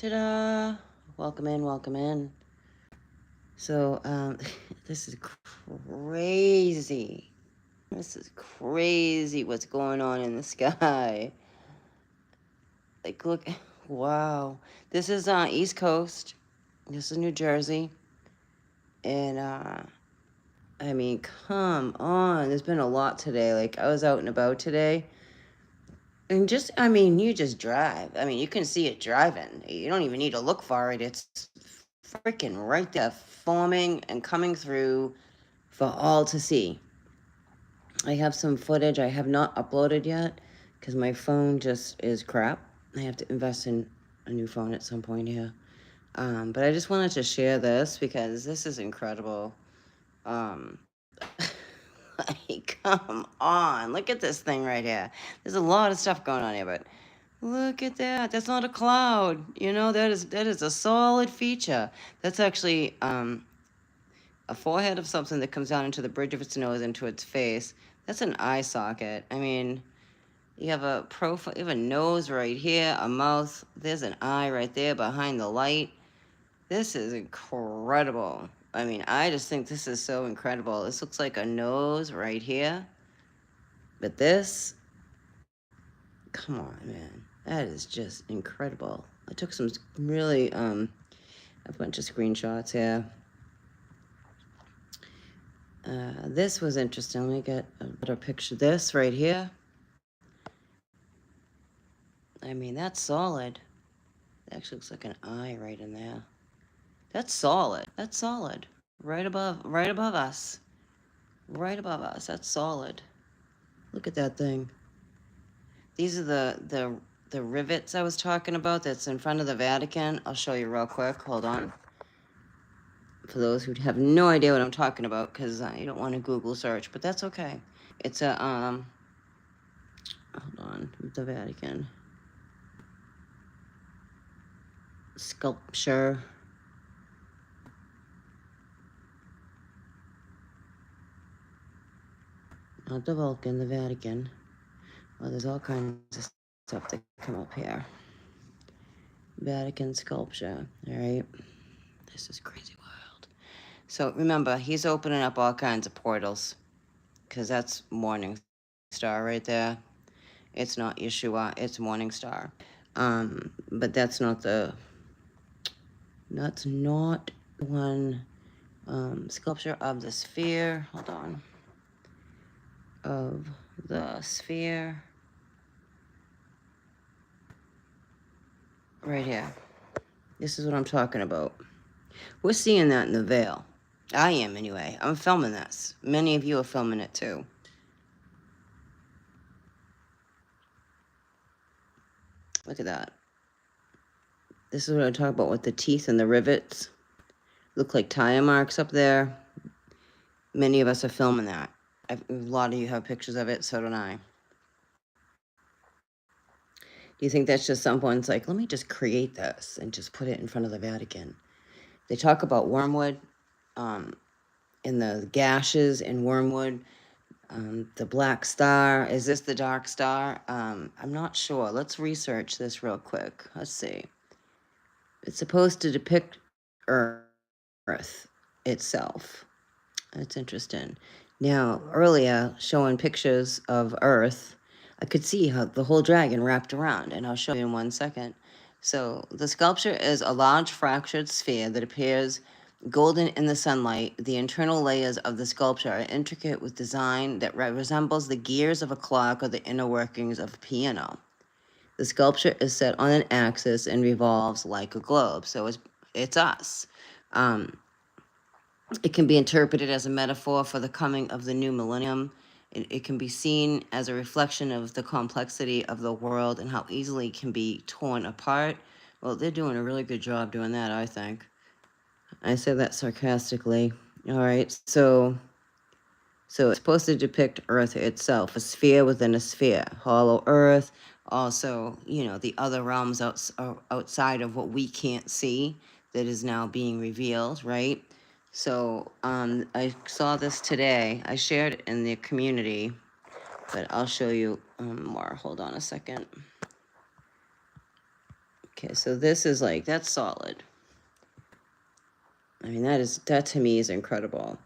Ta-da! Welcome in, welcome in. So, this is crazy. This is crazy what's going on in the sky. Like, look, wow. This is East Coast. This is New Jersey. And, I mean, come on. There's been a lot today. Like, I was out and about today. And just, I mean, you just drive. I mean, you can see it driving. You don't even need to look for it. It's freaking right there, forming and coming through for all to see. I have some footage I have not uploaded yet because my phone just is crap. I have to invest in a new phone at some point here. But I just wanted to share this because this is incredible. Um, like, come on, look at this thing right here. There's a lot of stuff going on here, but look at that. That's not a cloud. You know, that is a solid feature. That's actually a forehead of something that comes down into the bridge of its nose into its face. That's an eye socket. I mean, you have a profile, you have a nose right here, a mouth. There's an eye right there behind the light. This is incredible. I mean, I just think this is so incredible. This looks like a nose right here. But this, come on, man. That is just incredible. I took some really, a bunch of screenshots here. This was interesting. Let me get a better picture. This right here. I mean, that's solid. It actually looks like an eye right in there. That's solid. That's solid. Right above us. Right above us. That's solid. Look at that thing. These are the rivets I was talking about that's in front of the Vatican. I'll show you real quick. Hold on. For those who have no idea what I'm talking about, because you don't want to Google search, but that's okay. It's a hold on, the Vatican sculpture. Not the Vulcan, the Vatican. Well, there's all kinds of stuff that come up here. Vatican sculpture, all right? This is crazy wild. So remember, he's opening up all kinds of portals, because that's Morning Star right there. It's not Yeshua, it's Morning Star. But that's not one sculpture of the sphere. Hold on. Of the sphere. Right here. This is what I'm talking about. We're seeing that in the veil. I am, anyway. I'm filming this. Many of you are filming it, too. Look at that. This is what I'm talking about with the teeth and the rivets. Look like tire marks up there. Many of us are filming that. A lot of you have pictures of it, so don't I. Do you think that's just someone's like, let me just create this and just put it in front of the Vatican? They talk about wormwood, in the gashes in wormwood, the black star. Is this the dark star? I'm not sure. Let's research this real quick. Let's see. It's supposed to depict Earth itself. That's interesting. Now, earlier, showing pictures of Earth, I could see how the whole dragon wrapped around, and I'll show you in 1 second. So the sculpture is a large fractured sphere that appears golden in the sunlight. The internal layers of the sculpture are intricate with design that resembles the gears of a clock or the inner workings of a piano. The sculpture is set on an axis and revolves like a globe. So it's us. It can be interpreted as a metaphor for the coming of the new millennium. It can be seen as a reflection of the complexity of the world and how easily it can be torn apart. Well, they're doing a really good job doing that, I think. I say that sarcastically. All right, so it's supposed to depict Earth itself, a sphere within a sphere, hollow Earth. Also, the other realms outside of what we can't see that is now being revealed, right? So I saw this today. I shared it in the community, but I'll show you more. Hold on a second. Okay, so this is like, that's solid. I mean, that to me is incredible.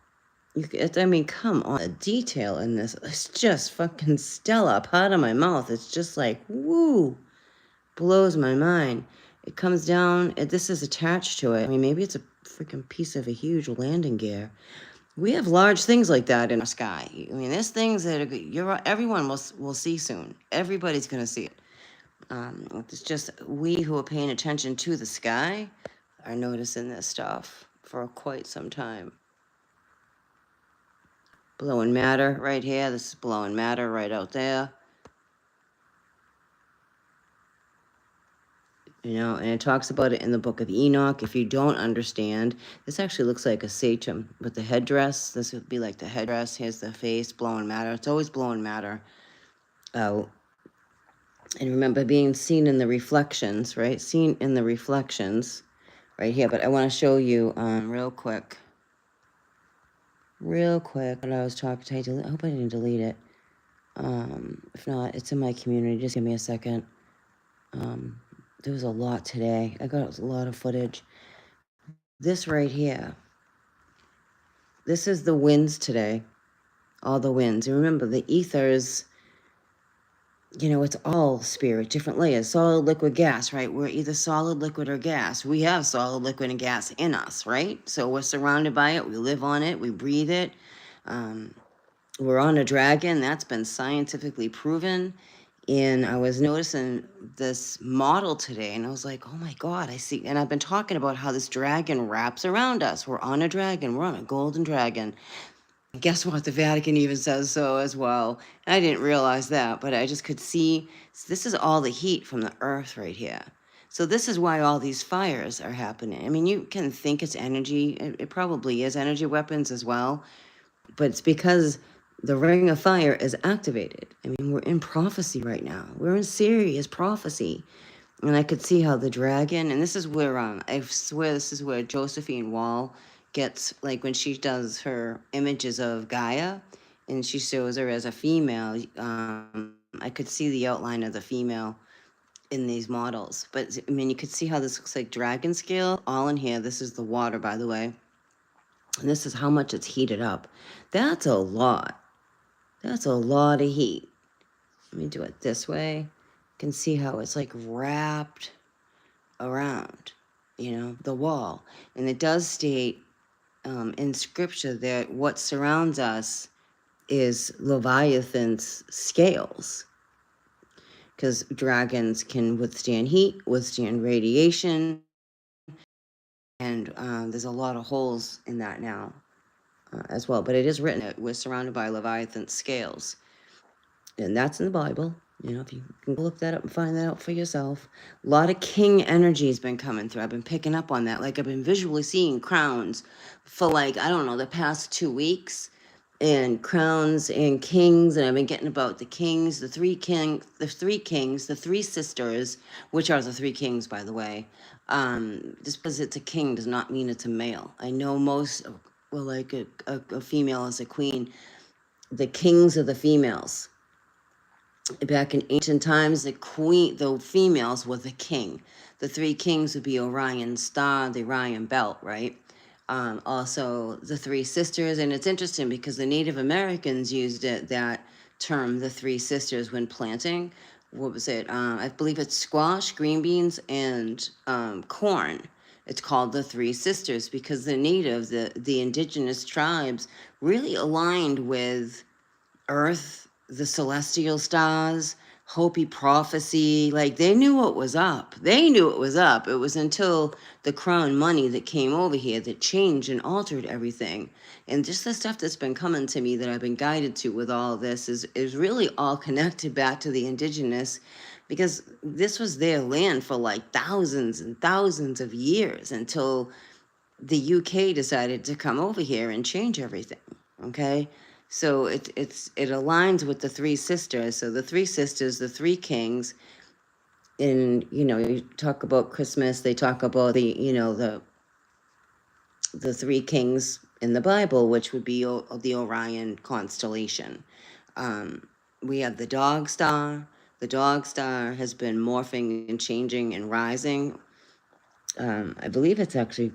I mean, come on, the detail in this, it's just fucking stellar. Part of my mouth, it's just like, woo, blows my mind. It comes down, this is attached to it. I mean, maybe it's a freaking piece of a huge landing gear. We have large things like that in our sky. I mean, there's things that everyone will see soon. Everybody's gonna see it. It's just we who are paying attention to the sky are noticing this stuff for quite some time. Blowing matter right here. This is blowing matter right out there. You know, and it talks about it in the book of Enoch. If you don't understand, this actually looks like a sachem with the headdress. This would be like the headdress. Here's the face, blowing matter. It's always blowing matter out. And remember being seen in the reflections, right? Seen in the reflections right here. But I want to show you real quick what I was talking to. I hope I didn't delete it. If not, it's in my community. Just give me a second. There was a lot today. I got a lot of footage. This right here. This is the winds today. All the winds. And remember, the ethers, you know, it's all spirit, different layers. Solid, liquid, gas, right? We're either solid, liquid, or gas. We have solid, liquid, and gas in us, right? So we're surrounded by it. We live on it. We breathe it. We're on a dragon. That's been scientifically proven. And I was noticing this model today, and I was like, oh my God, I see. And I've been talking about how this dragon wraps around us. We're on a dragon. We're on a golden dragon. And guess what? The Vatican even says so as well. I didn't realize that, but I just could see this is all the heat from the earth right here. So this is why all these fires are happening. I mean, you can think it's energy. It probably is energy weapons as well, but it's because the ring of fire is activated. I mean, we're in prophecy right now. We're in serious prophecy. And I could see how the dragon, and this is where, I swear this is where Josephine Wall gets, like when she does her images of Gaia, and she shows her as a female, I could see the outline of the female in these models. But, I mean, you could see how this looks like dragon scale, all in here. This is the water, by the way. And this is how much it's heated up. That's a lot. That's a lot of heat. Let me do it this way. You can see how it's like wrapped around, you know, the wall. And it does state in scripture that what surrounds us is Leviathan's scales. Because dragons can withstand heat, withstand radiation, and there's a lot of holes in that now as well. But it is written that we're surrounded by Leviathan's scales. And that's in the Bible. You know, if you can look that up and find that out for yourself. A lot of king energy has been coming through. I've been picking up on that. Like, I've been visually seeing crowns for, like, I don't know, the past 2 weeks. And crowns and kings. And I've been getting about the kings, the three kings, the three sisters, which are the three kings, by the way. Just because it's a king does not mean it's a male. I know most, well, like a female is a queen. The kings are the females. Back in ancient times, the females were the king. The three kings would be Orion's star, the Orion belt, right? Also, the three sisters, and it's interesting because the Native Americans used that term, the three sisters, when planting. What was it? I believe it's squash, green beans, and corn. It's called the Three Sisters because the native, the indigenous tribes, really aligned with Earth, the celestial stars, Hopi prophecy. Like, they knew what was up. They knew it was up. It was until the crown money that came over here that changed and altered everything. And just the stuff that's been coming to me that I've been guided to with all of this is really all connected back to the indigenous, because this was their land for like thousands and thousands of years until the UK decided to come over here and change everything. Okay. So it aligns with the three sisters. So the three sisters, the three kings, and you know, you talk about Christmas, they talk about the three kings in the Bible, which would be the Orion constellation. We have the dog star, The dog star has been morphing and changing and rising. I believe it's actually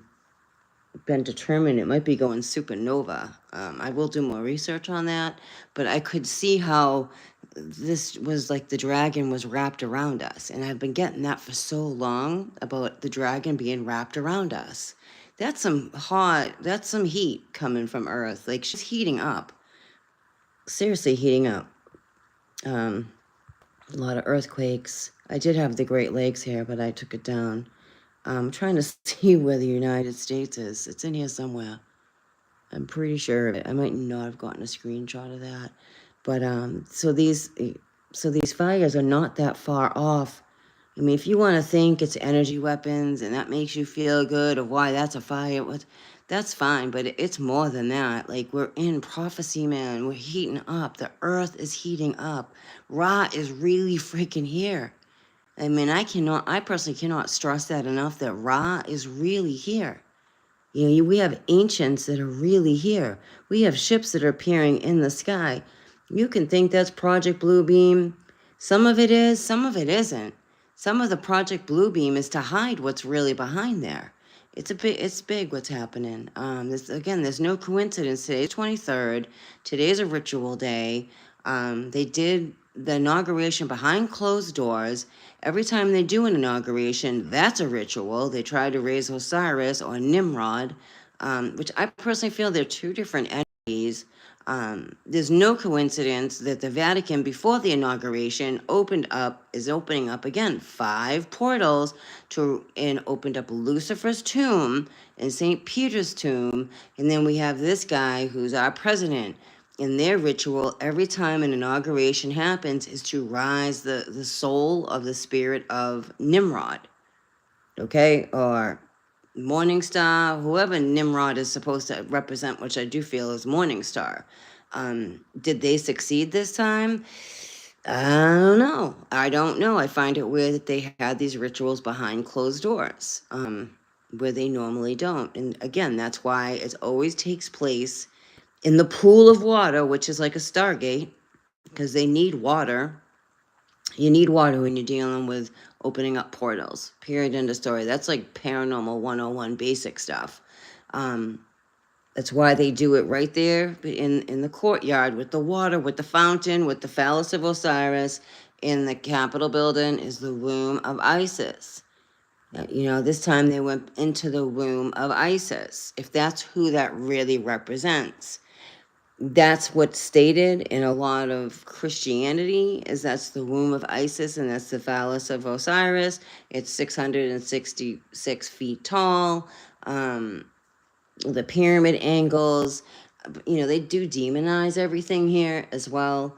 been determined it might be going supernova. I will do more research on that, but I could see how this was like the dragon was wrapped around us. And I've been getting that for so long about the dragon being wrapped around us. That's some heat coming from Earth. Like, she's heating up. Seriously, heating up. A lot of earthquakes. I did have the Great Lakes here, but I took it down. I'm trying to see where the United States is. It's in here somewhere. I'm pretty sure of it. I might not have gotten a screenshot of that. But so these fires are not that far off. I mean, if you want to think it's energy weapons and that makes you feel good of why that's a fire, that's fine. But it's more than that. Like, we're in prophecy, man. We're heating up. The earth is heating up. Ra is really freaking here. I mean, I personally cannot stress that enough, that Ra is really here. You know, we have ancients that are really here. We have ships that are appearing in the sky. You can think that's Project Bluebeam. Some of it is, some of it isn't. Some of the Project Bluebeam is to hide what's really behind there. It's big what's happening. There's no coincidence. Today's 23rd. Today's a ritual day. They did the inauguration behind closed doors. Every time they do an inauguration, that's a ritual. They try to raise Osiris or Nimrod, which I personally feel they're two different entities. There's no coincidence that the Vatican, before the inauguration, is opening up again 5 portals and opened up Lucifer's tomb and St. Peter's tomb. And then we have this guy who's our president. In their ritual, every time an inauguration happens, is to rise the soul of the spirit of Nimrod, okay? Or Morning Star, whoever Nimrod is supposed to represent, which I do feel is Morning Star. Did they succeed this time? I don't know. I find it weird that they had these rituals behind closed doors, where they normally don't. And again, that's why it always takes place in the pool of water, which is like a Stargate, because they need water. You need water when you're dealing with opening up portals. Period. End of story. That's like paranormal 101 basic stuff. That's why they do it right there in the courtyard with the water, with the fountain, with the phallus of Osiris. In the Capitol building is the womb of Isis. You know, this time they went into the womb of Isis, if that's who that really represents. That's what's stated in a lot of Christianity, is that's the womb of Isis and that's the phallus of Osiris. It's 666 feet tall. The pyramid angles, you know, they do demonize everything here as well.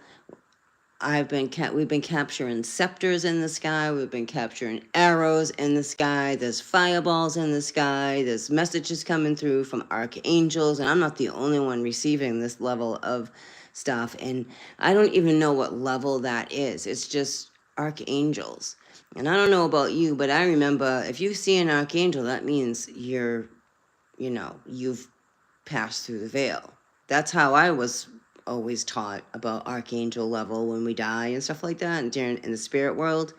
We've been capturing scepters in the sky. We've been capturing arrows in the sky. There's fireballs in the sky. There's messages coming through from archangels, and I'm not the only one receiving this level of stuff. And I don't even know what level that is. It's just archangels. And I don't know about you, but I remember if you see an archangel, that means you've passed through the veil. That's how I was always taught about archangel level when we die and stuff like that, and in the spirit world,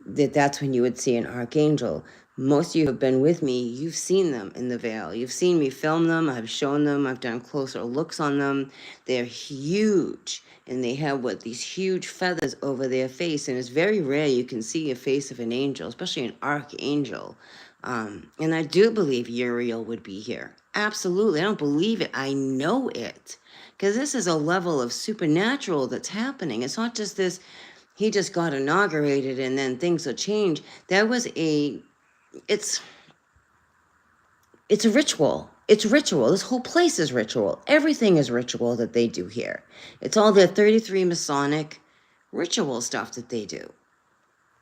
that's when you would see an archangel. Most of you have been with me, you've seen them in the veil. You've seen me film them, I've shown them, I've done closer looks on them. They're huge, and they have these huge feathers over their face, and it's very rare you can see a face of an angel, especially an archangel. And I do believe Uriel would be here. Absolutely. I don't believe it. I know it. Because this is a level of supernatural that's happening. It's not just this, he just got inaugurated and then things will change. It's a ritual. It's ritual. This whole place is ritual. Everything is ritual that they do here. It's all their 33 Masonic ritual stuff that they do.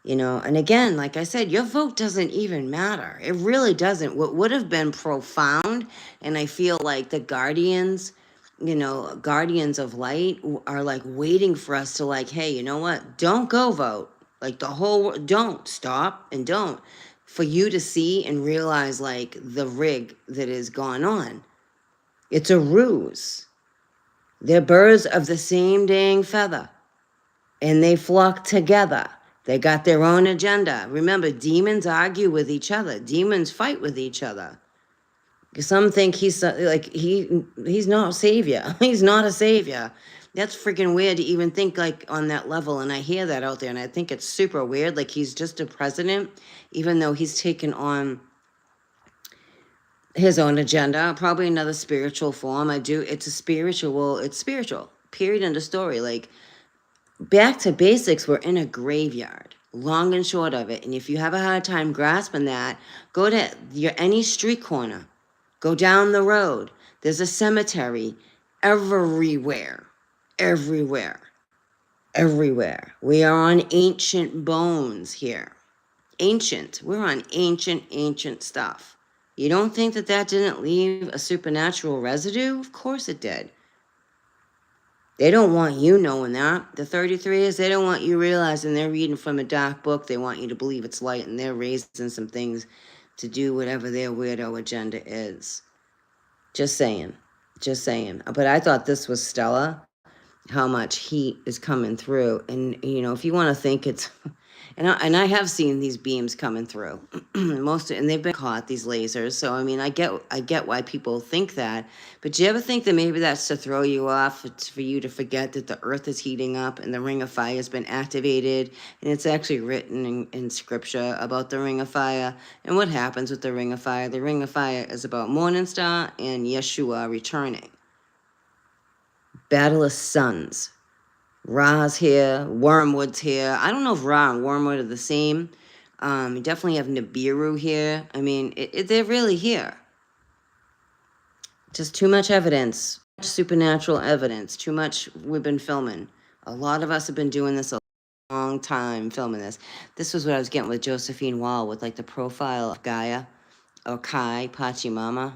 You know, and again, like I said, your vote doesn't even matter. It really doesn't. What would have been profound, and I feel like the guardians of light are like waiting for us to like, hey, you know what? Don't go vote. Like the whole world, don't stop and don't. For you to see and realize like the rig that has gone on. It's a ruse. They're birds of the same dang feather. and they flock together. They got their own agenda. Remember, demons argue with each other. Demons fight with each other. Some think he's like he's not a savior. He's not a savior. That's freaking weird to even think like on that level. And I hear that out there, and I think it's super weird. Like he's just a president, even though he's taken on his own agenda, probably another spiritual form. It's spiritual. Period. End of story. Like back to basics, we're in a graveyard, long and short of it. And if you have a hard time grasping that, go to any street corner, go down the road. There's a cemetery everywhere, everywhere, everywhere. We are on ancient bones here. We're on ancient stuff. You don't think that didn't leave a supernatural residue? Of course it did. They don't want you knowing that. The 33s, they don't want you realizing they're reading from a dark book. They want you to believe it's light, and they're raising some things to do whatever their weirdo agenda is. Just saying. But I thought this was stellar, how much heat is coming through. And, if you want to think it's... And I have seen these beams coming through, and they've been caught, these lasers. So I mean, I get why people think that. But do you ever think that maybe that's to throw you off? It's for you to forget that the Earth is heating up and the Ring of Fire has been activated, and it's actually written in Scripture about the Ring of Fire and what happens with the Ring of Fire. The Ring of Fire is about Morningstar and Yeshua returning. Battle of Suns. Ra's here, Wormwood's here. I don't know if Ra and Wormwood are the same. You definitely have Nibiru here. I mean, they're really here. Just too much evidence, supernatural evidence, too much we've been filming. A lot of us have been doing this a long time, filming this. This was what I was getting with Josephine Wall, with like the profile of Gaia, or Kai, Pachamama.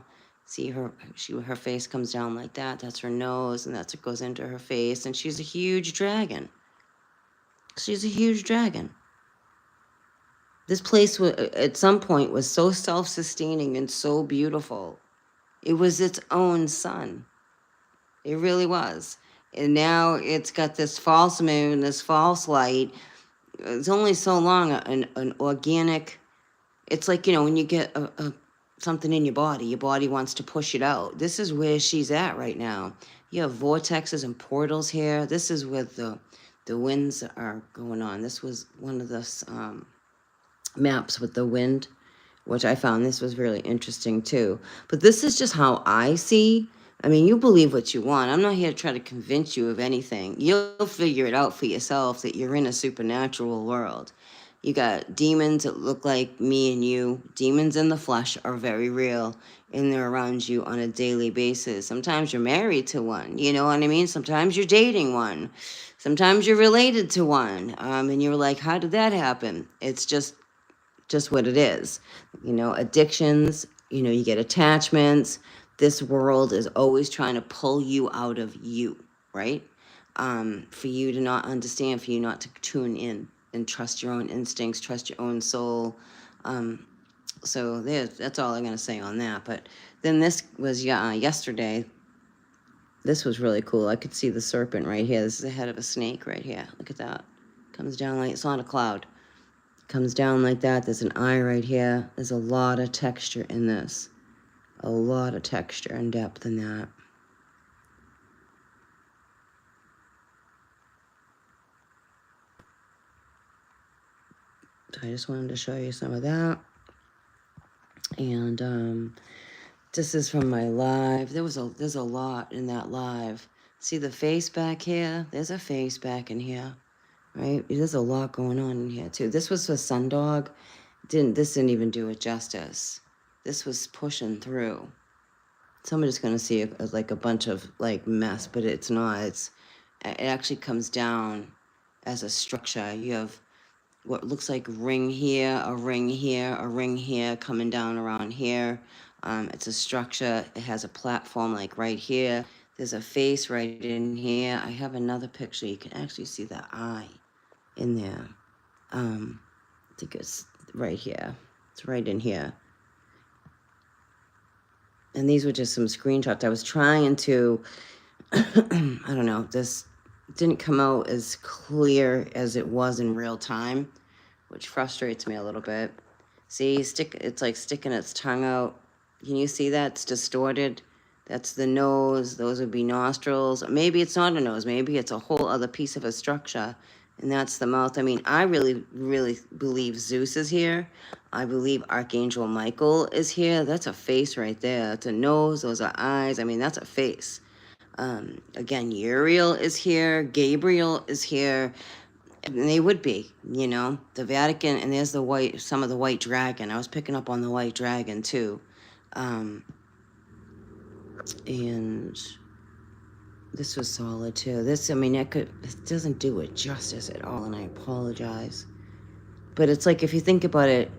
See her face comes down like that. That's her nose, and that's what goes into her face. And she's a huge dragon. This place at some point was so self-sustaining and so beautiful. It was its own sun. It really was. And now it's got this false moon, this false light. It's only so long an organic... It's like, when you get something in your body wants to push it out. This is where she's at right now. You have vortexes and portals here. This is where the winds are going on. This was one of the maps with the wind, which I found this was really interesting too. But this is just how I see. I mean, you believe what you want. I'm not here to try to convince you of anything. You'll figure it out for yourself that you're in a supernatural world. You got demons that look like me and you. Demons in the flesh are very real, and they're around you on a daily basis. Sometimes you're married to one, you know what I mean? Sometimes you're dating one. Sometimes you're related to one. And you're like, how did that happen? It's just what it is. Addictions, you get attachments. This world is always trying to pull you out of you, right? For you to not understand, for you not to tune in and trust your own instincts, trust your own soul. So that's all I'm going to say on that. But then this was yesterday. This was really cool. I could see the serpent right here. This is the head of a snake right here. Look at that. Comes down like it's on a cloud. Comes down like that. There's an eye right here. There's a lot of texture in this. A lot of texture and depth in that. So I just wanted to show you some of that. And this is from my live. There's a lot in that live. See the face back here? There's a face back in here, right? There's a lot going on in here too. This was for Sundog. This didn't even do it justice. This was pushing through. Somebody's gonna see like a bunch of like mess, but it's not. It actually comes down as a structure. You have what looks like ring here, a ring here, a ring here, coming down around here. It's a structure. It has a platform like right here. There's a face right in here. I have another picture. You can actually see the eye in there. I think it's right here. It's right in here. And these were just some screenshots. I was trying to, I don't know, this didn't come out as clear as it was in real time, which frustrates me a little bit. See, it's like sticking its tongue out. Can you see that? It's distorted. That's the nose. Those would be nostrils. Maybe it's not a nose. Maybe it's a whole other piece of a structure. And that's the mouth. I mean, I really, really believe Zeus is here. I believe Archangel Michael is here. That's a face right there. That's a nose. Those are eyes. I mean, that's a face. Again, Uriel is here. Gabriel is here. And they would be, you know, the Vatican, and there's the white, some of the white dragon. I was picking up on the white dragon too. And this was solid too. This, I mean, it doesn't do it justice at all, and I apologize. But it's like, if you think about it,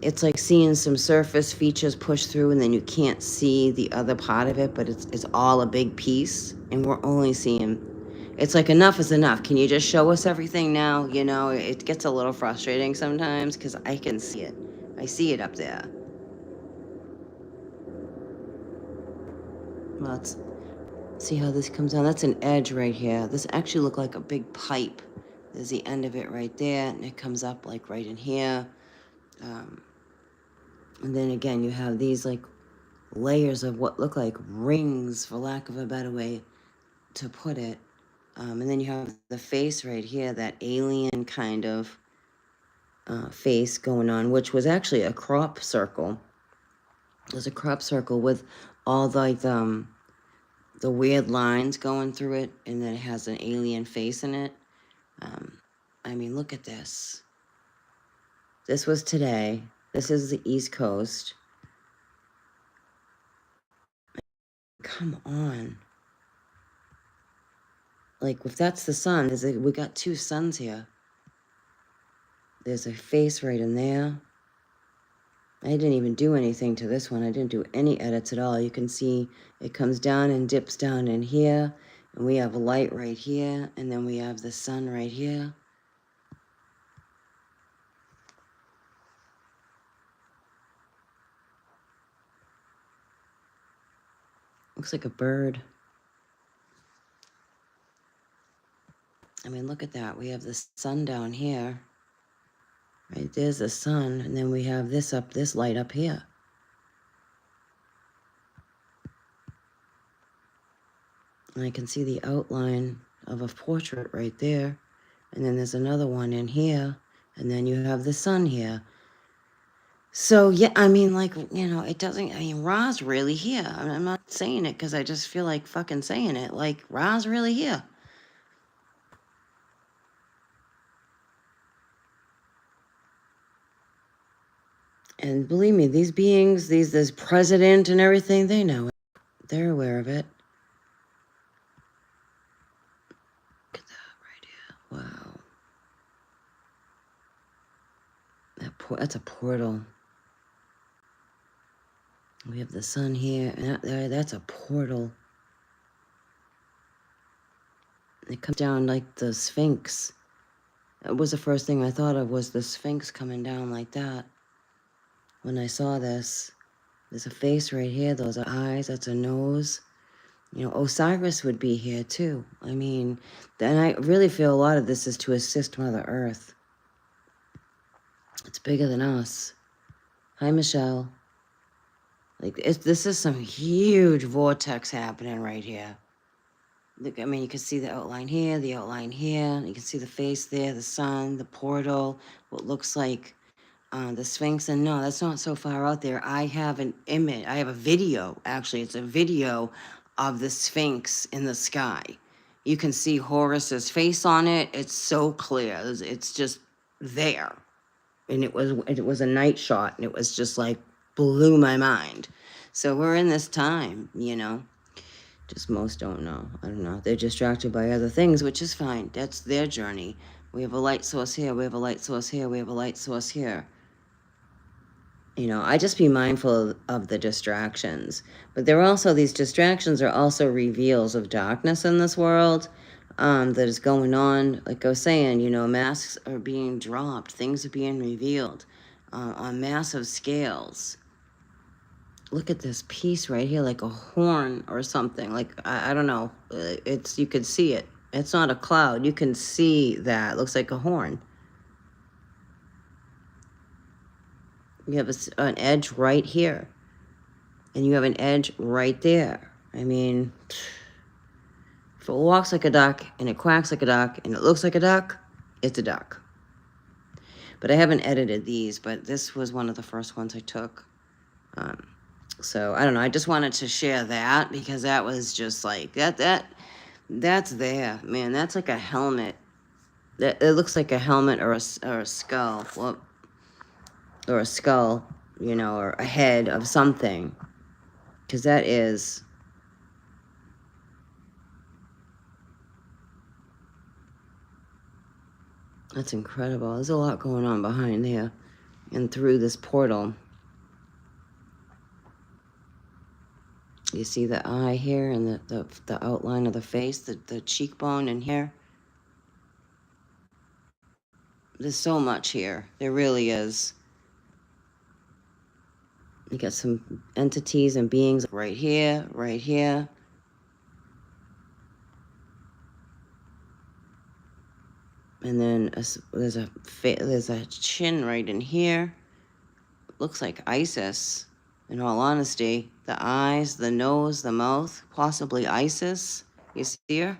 it's like seeing some surface features push through, and then you can't see the other part of it, but it's all a big piece, and we're only seeing. It's like, enough is enough. Can you just show us everything now? You know, it gets a little frustrating sometimes because I can see it. I see it up there. Let's see how this comes down. That's an edge right here. This actually looked like a big pipe. There's the end of it right there, and it comes up like right in here. And then again, you have these like layers of what look like rings, for lack of a better way to put it. And then you have the face right here, that alien kind of face going on, which was actually a crop circle. There's a crop circle with all the weird lines going through it, and then it has an alien face in it. I mean, look at this. This was today. This is the East Coast. Come on. Like, if that's the sun, we got two suns here. There's a face right in there. I didn't even do anything to this one. I didn't do any edits at all. You can see it comes down and dips down in here. And we have light right here. And then we have the sun right here. Looks like a bird. I mean, look at that. We have the sun down here. Right, there's the sun. And then we have this light up here. And I can see the outline of a portrait right there. And then there's another one in here. And then you have the sun here. So, yeah, I mean, like, you know, it doesn't, I mean, Ra's really here. I'm not saying it because I just feel like fucking saying it. Like, Ra's really here. And believe me, these beings, this president and everything, they know it. They're aware of it. Look at that right here. Wow. That's a portal. We have the sun here, and that's a portal. It comes down like the Sphinx. That was the first thing I thought of, was the Sphinx coming down like that. When I saw this, there's a face right here. Those are eyes. That's a nose. You know, Osiris would be here too. I mean, and I really feel a lot of this is to assist Mother Earth. It's bigger than us. Hi, Michelle. Like, this is some huge vortex happening right here. Look, I mean, you can see the outline here, the outline here. You can see the face there, the sun, the portal, what looks like the Sphinx. And no, that's not so far out there. I have an image. I have a video, actually. It's a video of the Sphinx in the sky. You can see Horus's face on it. It's so clear. It's just there. And it was a night shot, and it was just like blew my mind. So we're in this time, you know. Just most don't know. I don't know. They're distracted by other things, which is fine. That's their journey. We have a light source here. We have a light source here. We have a light source here. You know, I just be mindful of the distractions. But there are also, these distractions are also reveals of darkness in this world that is going on. Like I was saying, you know, masks are being dropped. Things are being revealed on massive scales. look at this piece right here, like a horn or something. Like, I don't know. It's, you could see it. It's not a cloud. You can see that. It looks like a horn. You have an edge right here. And you have an edge right there. I mean, if it walks like a duck and it quacks like a duck and it looks like a duck, it's a duck. But I haven't edited these, but this was one of the first ones I took. So I don't know. I just wanted to share that because that was just like that's there, man. That's like a helmet. That it looks like a helmet or a skull, well, or a skull, you know, or a head of something. Because that is. That's incredible. There's a lot going on behind there and through this portal. You see the eye here and the outline of the face, the cheekbone in here. There's so much here. There really is. You got some entities and beings right here, right here. And then there's a chin right in here. Looks like Isis, in all honesty. The eyes, the nose, the mouth, possibly Isis. You see her?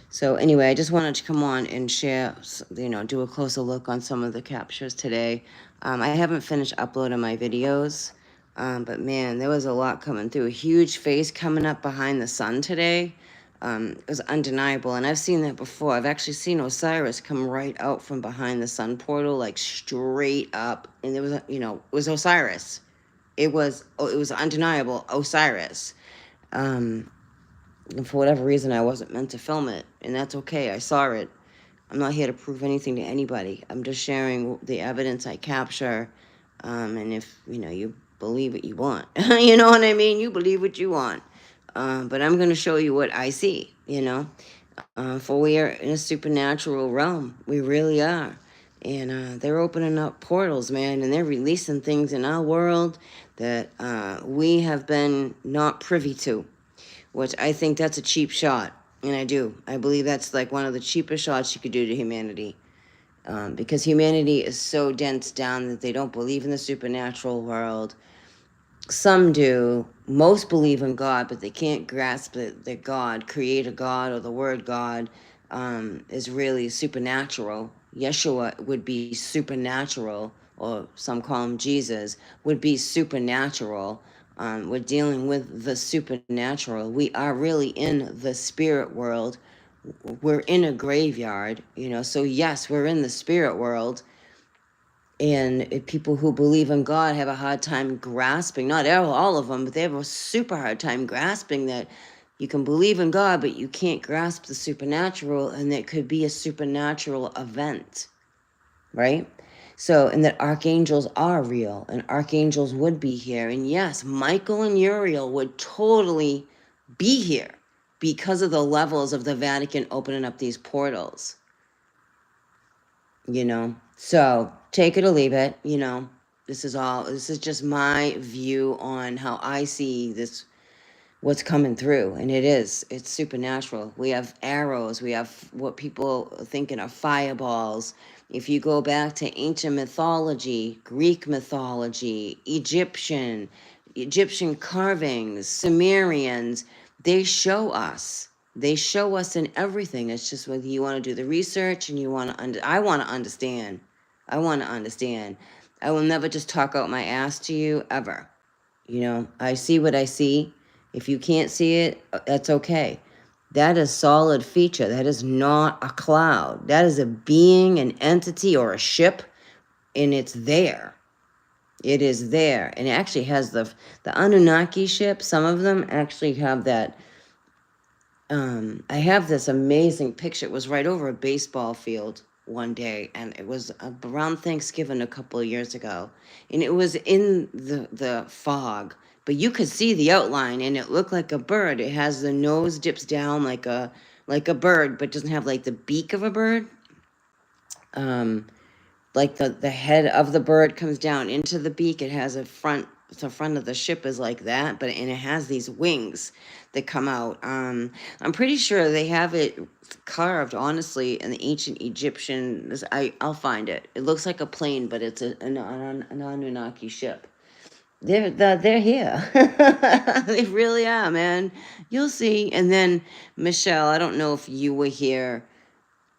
So anyway, I just wanted to come on and share, you know, do a closer look on some of the captures today. I haven't finished uploading my videos, but man, there was a lot coming through. A huge face coming up behind the sun today. It was undeniable, and I've seen that before. I've actually seen Osiris come right out from behind the sun portal, like straight up, and there was, you know, it was Osiris. It was undeniable Osiris. And for whatever reason, I wasn't meant to film it, and that's okay. I saw it. I'm not here to prove anything to anybody. I'm just sharing the evidence I capture, and if, you know, you believe what you want. You know what I mean? You believe what you want. But I'm going to show you what I see, you know. For we are in a supernatural realm. We really are. And they're opening up portals, man, and they're releasing things in our world that we have been not privy to, which I think that's a cheap shot. And I do. I believe that's like one of the cheapest shots you could do to humanity. Because humanity is so dense down that they don't believe in the supernatural world. Some do. Most believe in God, but they can't grasp that God, creator God, or the word God, is really supernatural. Yeshua would be supernatural, or some call him Jesus, would be supernatural. We're dealing with the supernatural. We are really in the spirit world. We're in a graveyard, you know. So yes, we're in the spirit world. And people who believe in God have a hard time grasping, not all of them, but they have a super hard time grasping that you can believe in God, but you can't grasp the supernatural, and that could be a supernatural event, right? So, and that archangels are real, and archangels would be here. And yes, Michael and Uriel would totally be here because of the levels of the Vatican opening up these portals, you know. So take it or leave it, you know. This is just my view on how I see this, what's coming through. And it's supernatural. We have arrows, we have what people are thinking are fireballs. If you go back to ancient mythology, Greek mythology, Egyptian carvings, Sumerians, they show us. They show us in everything. It's just whether you want to do the research and you want to I want to understand. I want to understand. I will never just talk out my ass to you, ever. You know, I see what I see. If you can't see it, that's okay. That is solid feature. That is not a cloud. That is a being, an entity, or a ship, and it's there. It is there. And it actually has the Anunnaki ship. Some of them actually have that. I have this amazing picture. It was right over a baseball field one day, and it was around Thanksgiving a couple of years ago, and it was in the fog, but you could see the outline, and it looked like a bird. It has the nose dips down like a bird, but doesn't have like the beak of a bird. Like the head of the bird comes down into the beak. It has a front. The front of the ship is like that, but and it has these wings that come out. I'm pretty sure they have it carved, honestly, in the ancient Egyptian. I'll find it. It looks like a plane, but it's an Anunnaki ship. They're here. They really are, man. You'll see. And then Michelle, I don't know if you were here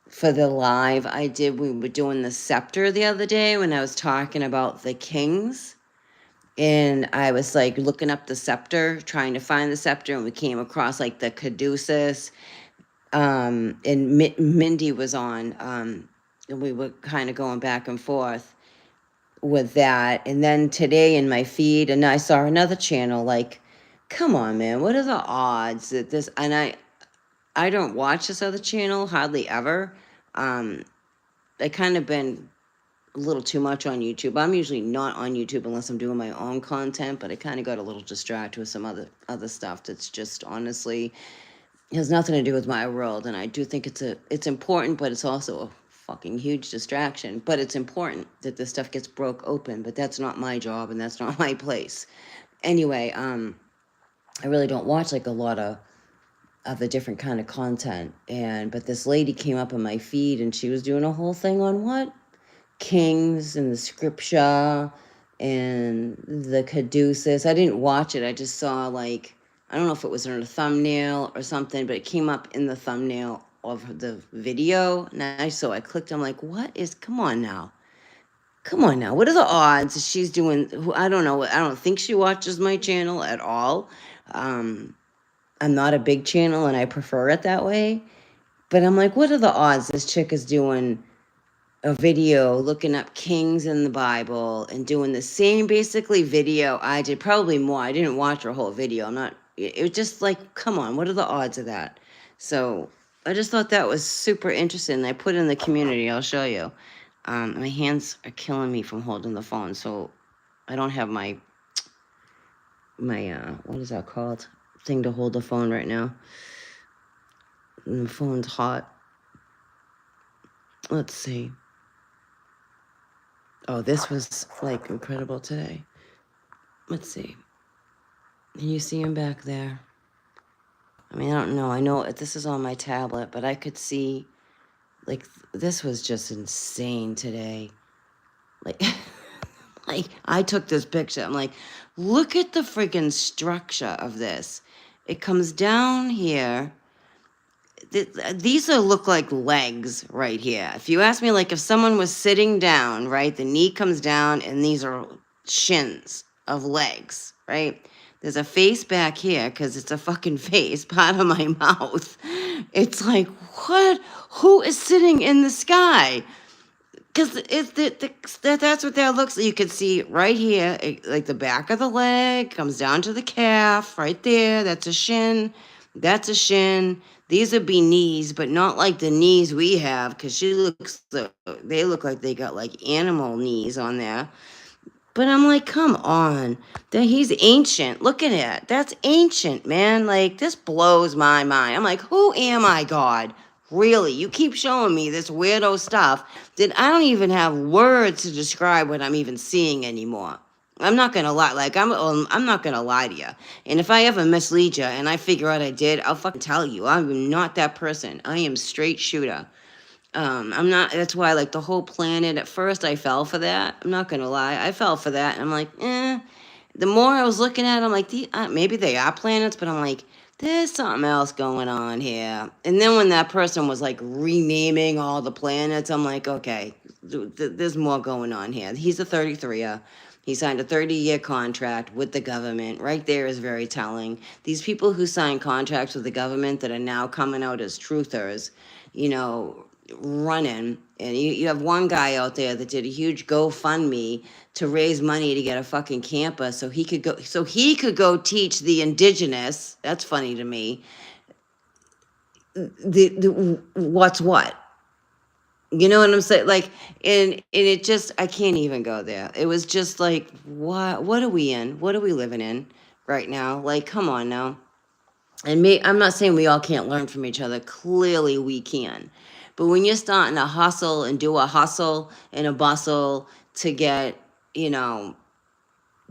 for the live I did. We were doing the scepter the other day when I was talking about the kings. And I was like looking up the scepter, trying to find the scepter, and we came across like the caduceus. And Mindy was on, and we were kind of going back and forth with that. And then today in my feed, and I saw another channel, like, come on, man, what are the odds that this, and I don't watch this other channel hardly ever. I kind of been a little too much on YouTube. I'm usually not on YouTube unless I'm doing my own content, but I kind of got a little distracted with some other stuff that's just honestly has nothing to do with my world. And I do think it's important, but it's also a fucking huge distraction. But it's important that this stuff gets broke open, but that's not my job and that's not my place. Anyway, I really don't watch like a lot of the different kind of content. But this lady came up on my feed and she was doing a whole thing on what? Kings and the scripture and the caduceus. I didn't watch it. I just saw like, I don't know if it was in a thumbnail or something, but it came up in the thumbnail of the video. And I clicked, I'm like, what is, come on now. What are the odds she's doing? I don't know. I don't think she watches my channel at all. I'm not a big channel and I prefer it that way. But I'm like, what are the odds this chick is doing a video looking up kings in the Bible and doing the same basically video I did, probably more. I didn't watch her whole video. It was just like, come on, what are the odds of that? So I just thought that was super interesting. I put it in the community. I'll show you. My hands are killing me from holding the phone, so I don't have my what is that called? Thing to hold the phone right now. And the phone's hot. Let's see. Oh, this was like incredible today. Let's see. Can you see him back there? I mean, I don't know. I know this is on my tablet, but I could see, like, this was just insane today. Like, like I took this picture. I'm like, look at the freaking structure of this. It comes down here. These look like legs right here. If you ask me, like if someone was sitting down, right, the knee comes down and these are shins of legs, right? There's a face back here because it's a fucking face, part of my mouth. It's like, what? Who is sitting in the sky? Because that's what that looks like. You can see right here, like the back of the leg comes down to the calf right there. That's a shin. That's a shin. These would be knees, but not like the knees we have, because they look like they got like animal knees on there. But I'm like, come on. He's ancient. Look at it. That's ancient, man. Like, this blows my mind. I'm like, who am I, God? Really? You keep showing me this weirdo stuff that I don't even have words to describe what I'm even seeing anymore. I'm not gonna lie. Like, I'm not gonna lie to you. And if I ever mislead you and I figure out I did, I'll fucking tell you. I'm not that person. I am straight shooter. I'm not, that's why like the whole planet, at first I fell for that. I'm not gonna lie. I fell for that. And I'm like, the more I was looking at it, I'm like, maybe they are planets, but I'm like, there's something else going on here. And then when that person was like renaming all the planets, I'm like, okay, there's more going on here. He's a 33er. He signed a 30-year contract with the government. Right there is very telling. These people who sign contracts with the government that are now coming out as truthers, running. And you have one guy out there that did a huge GoFundMe to raise money to get a fucking campus so he could go teach the indigenous. That's funny to me. What's what? You know what I'm saying? Like, and it just, I can't even go there. It was just like, what are we in? What are we living in? right now. Like, come on now. And I'm not saying we all can't learn from each other. Clearly, we can. But when you're starting to hustle and do a hustle and a bustle to get, you know,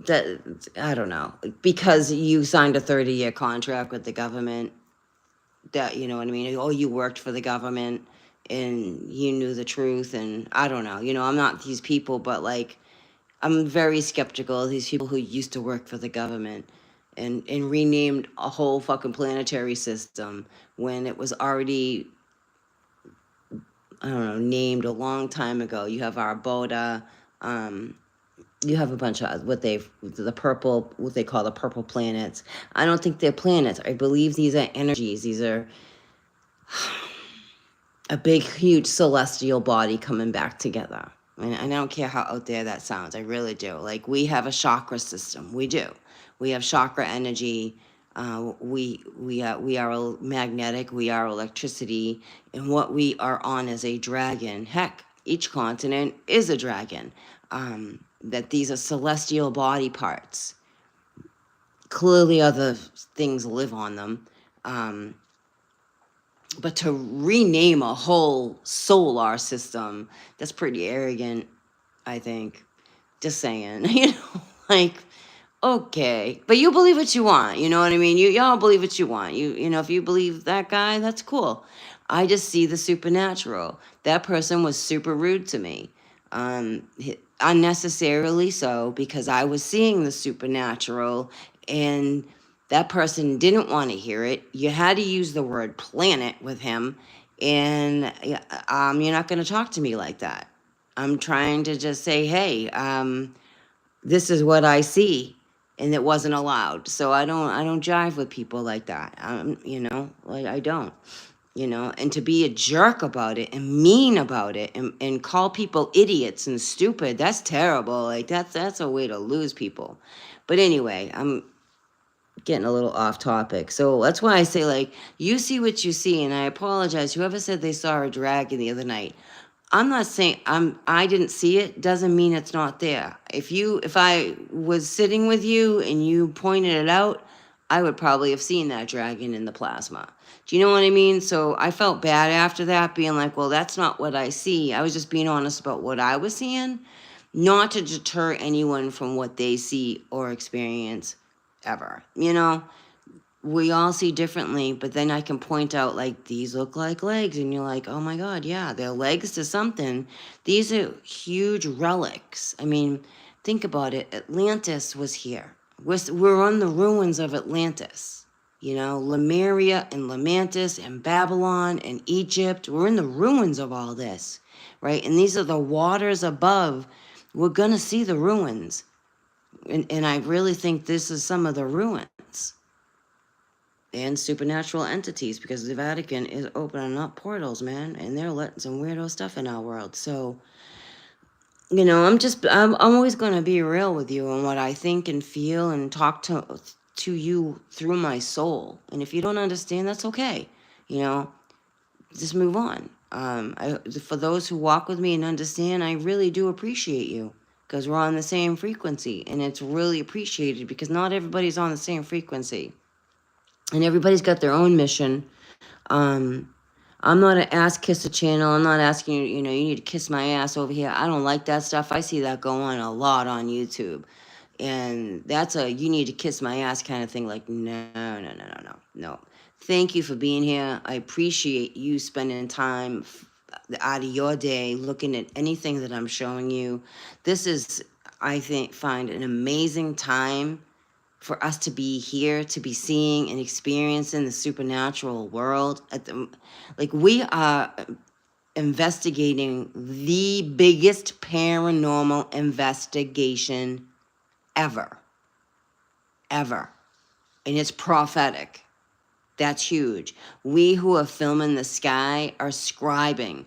that, I don't know, because you signed a 30-year contract with the government, that, you know what I mean? Oh, you worked for the government and you knew the truth. And I don't know, I'm not these people, but like, I'm very skeptical of these people who used to work for the government and renamed a whole fucking planetary system when it was already, I don't know, named a long time ago. You have Arboda, you have a bunch of what they call the purple planets. I don't think they're planets. I believe these are energies. These are a big, huge celestial body coming back together. And I don't care how out there that sounds. I really do. Like, we have a chakra system. We do. We have chakra energy. We are magnetic. We are electricity. And what we are on is a dragon. Heck, each continent is a dragon. That these are celestial body parts. Clearly, other things live on them. But to rename a whole solar system, that's pretty arrogant, I think. Just saying, like, okay. But you believe what you want, you know what I mean? Y'all believe what you want. If you believe that guy, that's cool. I just see the supernatural. That person was super rude to me. Unnecessarily so, because I was seeing the supernatural and that person didn't want to hear it. You had to use the word planet with him, and you're not going to talk to me like that. I'm trying to just say, hey, this is what I see, and it wasn't allowed. So I don't jive with people like that. Like, I don't. And to be a jerk about it and mean about it and call people idiots and stupid, that's terrible. Like, that's a way to lose people. But anyway, I'm getting a little off topic. So that's why I say, like, you see what you see, and I apologize. Whoever said they saw a dragon the other night, I'm not saying I didn't see it, doesn't mean it's not there. If I was sitting with you and you pointed it out, I would probably have seen that dragon in the plasma. Do you know what I mean? So I felt bad after that, being like, well, that's not what I see. I was just being honest about what I was seeing, not to deter anyone from what they see or experience ever. We all see differently, but then I can point out, like, these look like legs, and you're like, oh my God, yeah, they're legs to something. These are huge relics. I mean, think about it. Atlantis was here. We're on the ruins of Atlantis. Lemuria and Lamantis and Babylon and Egypt. We're in the ruins of all this, right? And these are the waters above. We're going to see the ruins. And I really think this is some of the ruins and supernatural entities, because the Vatican is opening up portals, man, and they're letting some weirdo stuff in our world. So, I'm always going to be real with you on what I think and feel and talk to you through my soul. And if you don't understand, that's okay. Just move on. For those who walk with me and understand, I really do appreciate you, because we're on the same frequency, and it's really appreciated because not everybody's on the same frequency. And everybody's got their own mission. I'm not an ass kisser channel. I'm not asking you, you need to kiss my ass over here. I don't like that stuff. I see that go on a lot on YouTube. And that's a you need to kiss my ass kind of thing. Like, no. Thank you for being here. I appreciate you spending time out of your day looking at anything that I'm showing you. This is, I find an amazing time for us to be here, to be seeing and experiencing the supernatural world. We are investigating the biggest paranormal investigation ever. And it's prophetic. That's huge. We who are filming the sky are scribing,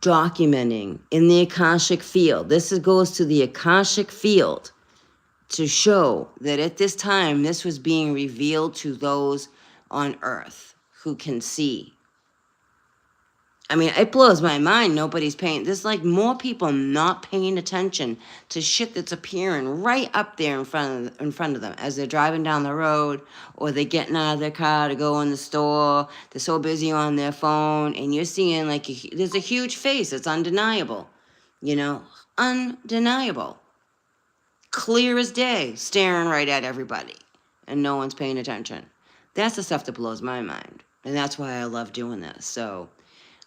documenting in the Akashic field. This goes to the Akashic field to show that at this time, this was being revealed to those on earth who can see. I mean, it blows my mind. Nobody's paying. There's like more people not paying attention to shit that's appearing right up there in front of them as they're driving down the road, or they're getting out of their car to go in the store. They're so busy on their phone, and you're seeing like there's a huge face. It's undeniable, you know, undeniable, clear as day, staring right at everybody, and no one's paying attention. That's the stuff that blows my mind, and that's why I love doing this. So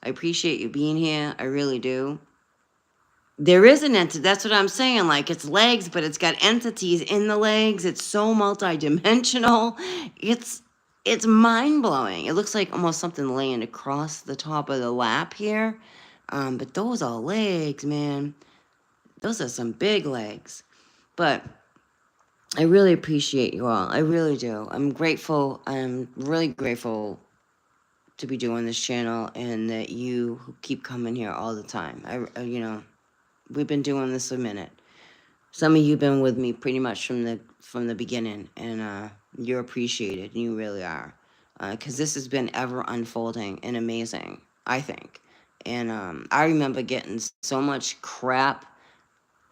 I appreciate you being here. I really do. There is an entity. That's what I'm saying. Like, it's legs, but it's got entities in the legs. It's so multidimensional. It's mind blowing. It looks like almost something laying across the top of the lap here. But those are legs, man. Those are some big legs. But I really appreciate you all. I really do. I'm grateful. I'm really grateful to be doing this channel, and that you keep coming here all the time. You know, we've been doing this a minute. Some of you have been with me pretty much from the beginning, and you're appreciated, and you really are, because this has been ever unfolding and amazing, I think. And I remember getting so much crap,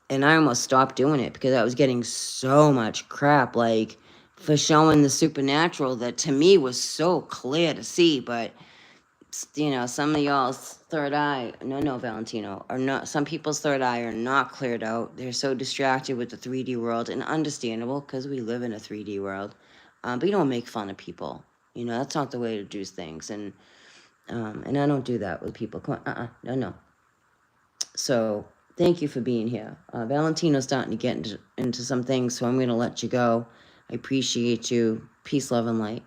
and I almost stopped doing it because I was getting so much crap, like for showing the supernatural that to me was so clear to see, but you know, some of y'all's third eye, no, Valentino, are not, some people's third eye are not cleared out. They're so distracted with the 3D world, and understandable because we live in a 3D world. But you don't make fun of people. You know, that's not the way to do things. And I don't do that with people. Come on, no. So thank you for being here. Valentino's starting to get into some things, so I'm going to let you go. I appreciate you. Peace, love, and light.